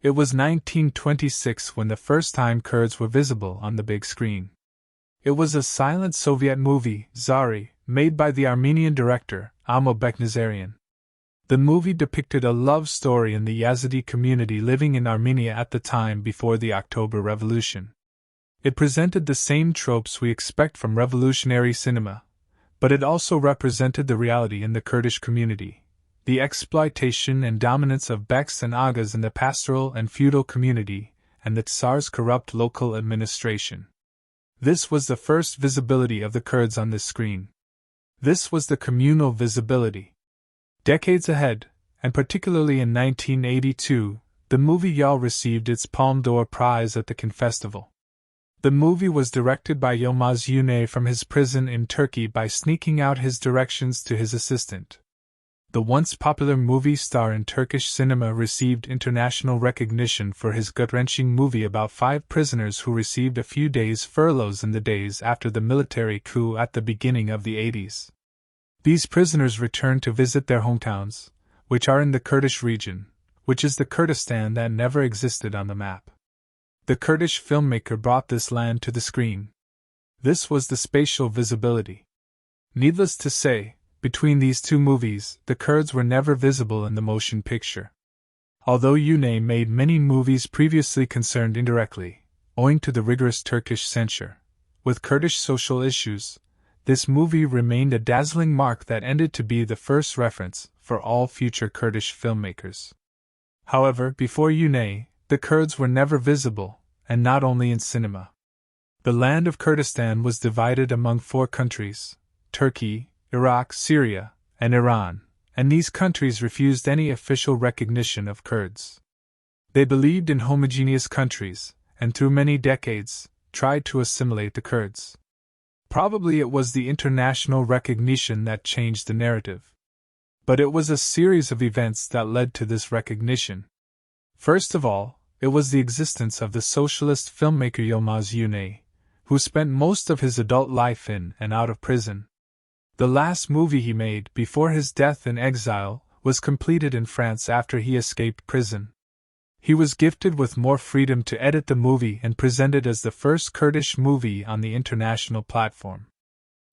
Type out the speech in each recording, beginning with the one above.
It was 1926 when the first time Kurds were visible on the big screen. It was a silent Soviet movie, Zari, made by the Armenian director, Amo Beknazarian. The movie depicted a love story in the Yazidi community living in Armenia at the time before the October Revolution. It presented the same tropes we expect from revolutionary cinema, but it also represented the reality in the Kurdish community, the exploitation and dominance of Beks and Agas in the pastoral and feudal community, and the Tsar's corrupt local administration. This was the first visibility of the Kurds on this screen. This was the communal visibility. Decades ahead, and particularly in 1982, the movie Yal received its Palme d'Or prize at the Cannes Festival. The movie was directed by Yilmaz Güney from his prison in Turkey by sneaking out his directions to his assistant. The once popular movie star in Turkish cinema received international recognition for his gut-wrenching movie about 5 prisoners who received a few days' furloughs in the days after the military coup at the beginning of the 80s. These prisoners returned to visit their hometowns, which are in the Kurdish region, which is the Kurdistan that never existed on the map. The Kurdish filmmaker brought this land to the screen. This was the spatial visibility. Needless to say, between these two movies, the Kurds were never visible in the motion picture. Although Güney made many movies previously concerned indirectly, owing to the rigorous Turkish censure, with Kurdish social issues, this movie remained a dazzling mark that ended to be the first reference for all future Kurdish filmmakers. However, before Güney, the Kurds were never visible, and not only in cinema. The land of Kurdistan was divided among 4 countries: Turkey, Iraq, Syria, and Iran, and these countries refused any official recognition of Kurds. They believed in homogeneous countries, and through many decades, tried to assimilate the Kurds. Probably it was the international recognition that changed the narrative. But it was a series of events that led to this recognition. First of all, it was the existence of the socialist filmmaker Yilmaz Güney, who spent most of his adult life in and out of prison. The last movie he made before his death in exile was completed in France after he escaped prison. He was gifted with more freedom to edit the movie and present it as the first Kurdish movie on the international platform.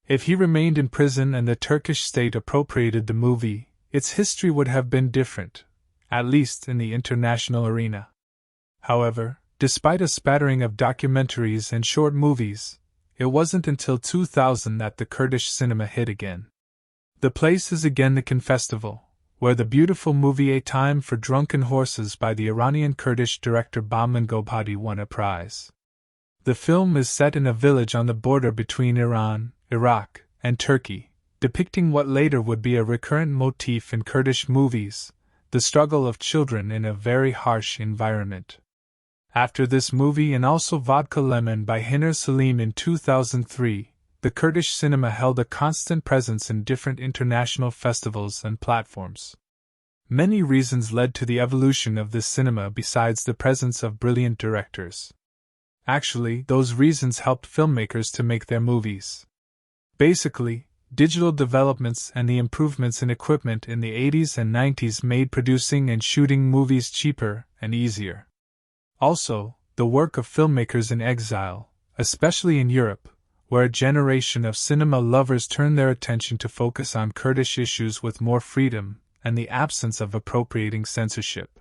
If he remained in prison and the Turkish state appropriated the movie, its history would have been different, at least in the international arena. However, despite a spattering of documentaries and short movies, it wasn't until 2000 that the Kurdish cinema hit again. The place is again the Cannes Festival, where the beautiful movie A Time for Drunken Horses by the Iranian Kurdish director Bahman Gobhadi won a prize. The film is set in a village on the border between Iran, Iraq, and Turkey, depicting what later would be a recurrent motif in Kurdish movies, the struggle of children in a very harsh environment. After this movie and also Vodka Lemon by Hiner Salim in 2003, the Kurdish cinema held a constant presence in different international festivals and platforms. Many reasons led to the evolution of this cinema besides the presence of brilliant directors. Actually, those reasons helped filmmakers to make their movies. Basically, digital developments and the improvements in equipment in the 80s and 90s made producing and shooting movies cheaper and easier. Also, the work of filmmakers in exile, especially in Europe, where a generation of cinema lovers turned their attention to focus on Kurdish issues with more freedom and the absence of appropriating censorship.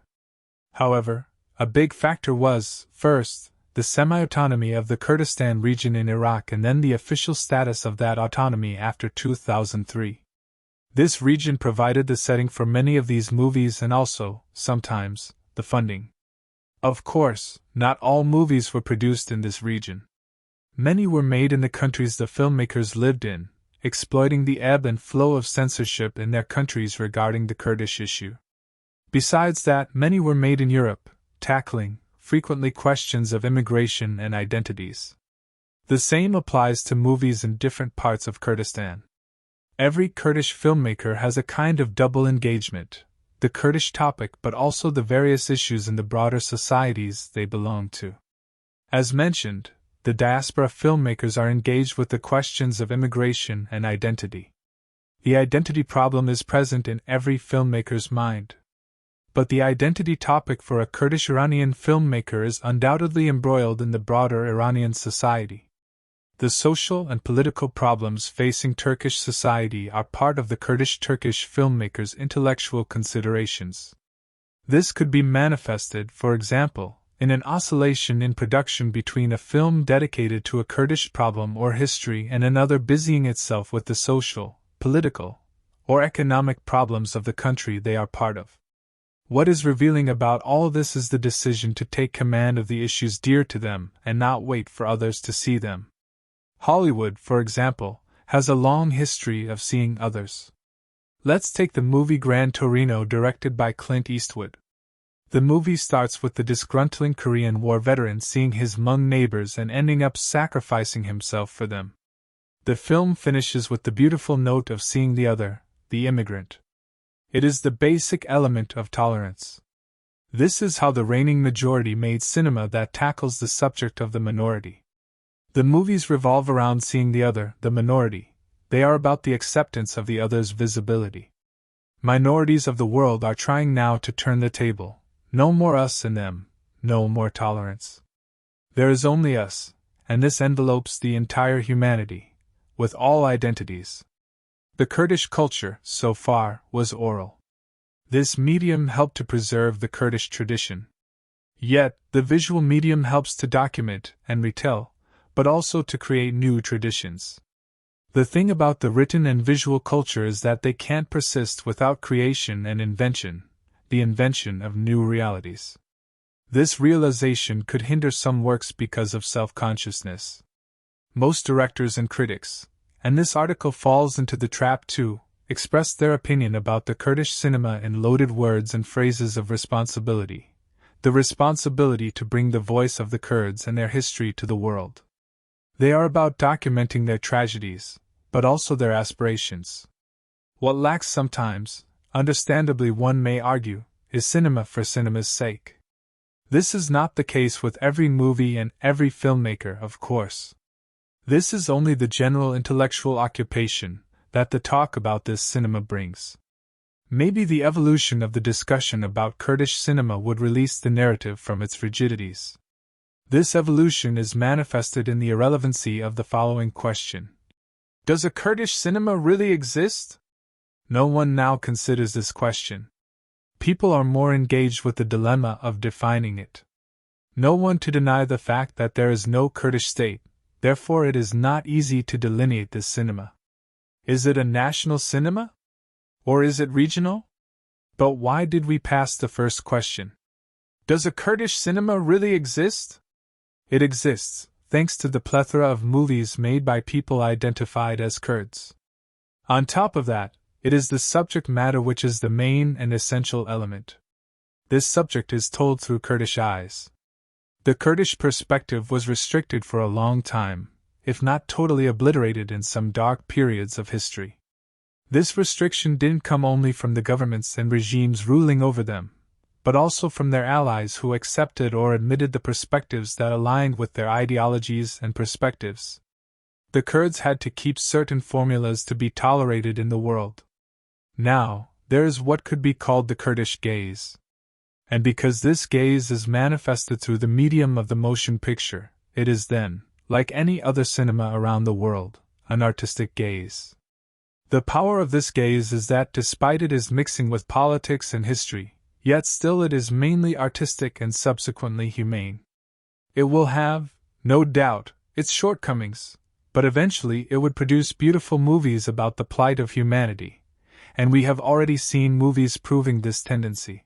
However, a big factor was, first, the semi-autonomy of the Kurdistan region in Iraq and then the official status of that autonomy after 2003. This region provided the setting for many of these movies and also, sometimes, the funding. Of course, not all movies were produced in this region. Many were made in the countries the filmmakers lived in, exploiting the ebb and flow of censorship in their countries regarding the Kurdish issue. Besides that, many were made in Europe, tackling, frequently, questions of immigration and identities. The same applies to movies in different parts of Kurdistan. Every Kurdish filmmaker has a kind of double engagement, the Kurdish topic but also the various issues in the broader societies they belong to. As mentioned, the diaspora filmmakers are engaged with the questions of immigration and identity. The identity problem is present in every filmmaker's mind. but the identity topic for a Kurdish Iranian filmmaker is undoubtedly embroiled in the broader Iranian society. The social and political problems facing Turkish society are part of the Kurdish-Turkish filmmaker's intellectual considerations. This could be manifested, for example, in an oscillation in production between a film dedicated to a Kurdish problem or history and another busying itself with the social, political, or economic problems of the country they are part of. What is revealing about all this is the decision to take command of the issues dear to them and not wait for others to see them. Hollywood, for example, has a long history of seeing others. Let's take the movie Gran Torino, directed by Clint Eastwood. The movie starts with the disgruntling Korean War veteran seeing his Hmong neighbors and ending up sacrificing himself for them. The film finishes with the beautiful note of seeing the other, the immigrant. It is the basic element of tolerance. This is how the reigning majority made cinema that tackles the subject of the minority. The movies revolve around seeing the other, the minority. They are about the acceptance of the other's visibility. Minorities of the world are trying now to turn the table. No more us and them, no more tolerance. There is only us, and this envelopes the entire humanity, with all identities. The Kurdish culture, so far, was oral. This medium helped to preserve the Kurdish tradition. Yet, the visual medium helps to document and retell, but also to create new traditions. The thing about the written and visual culture is that they can't persist without creation and invention, the invention of new realities. This realization could hinder some works because of self-consciousness. Most directors and critics, and this article falls into the trap too, express their opinion about the Kurdish cinema in loaded words and phrases of responsibility, the responsibility to bring the voice of the Kurds and their history to the world. They are about documenting their tragedies, but also their aspirations. What lacks sometimes, understandably one may argue, is cinema for cinema's sake. This is not the case with every movie and every filmmaker, of course. This is only the general intellectual occupation that the talk about this cinema brings. Maybe the evolution of the discussion about Kurdish cinema would release the narrative from its rigidities. This evolution is manifested in the irrelevancy of the following question. Does a Kurdish cinema really exist? No one now considers this question. People are more engaged with the dilemma of defining it. No one to deny the fact that there is no Kurdish state, therefore it is not easy to delineate this cinema. Is it a national cinema? Or is it regional? But why did we pass the first question? Does a Kurdish cinema really exist? It exists, thanks to the plethora of movies made by people identified as Kurds. On top of that, it is the subject matter which is the main and essential element. This subject is told through Kurdish eyes. The Kurdish perspective was restricted for a long time, if not totally obliterated in some dark periods of history. This restriction didn't come only from the governments and regimes ruling over them, but also from their allies who accepted or admitted the perspectives that aligned with their ideologies and perspectives. The Kurds had to keep certain formulas to be tolerated in the world. Now, there is what could be called the Kurdish gaze. And because this gaze is manifested through the medium of the motion picture, it is then, like any other cinema around the world, an artistic gaze. The power of this gaze is that despite it is mixing with politics and history, yet still it is mainly artistic and subsequently humane. It will have, no doubt, its shortcomings, but eventually it would produce beautiful movies about the plight of humanity, and we have already seen movies proving this tendency.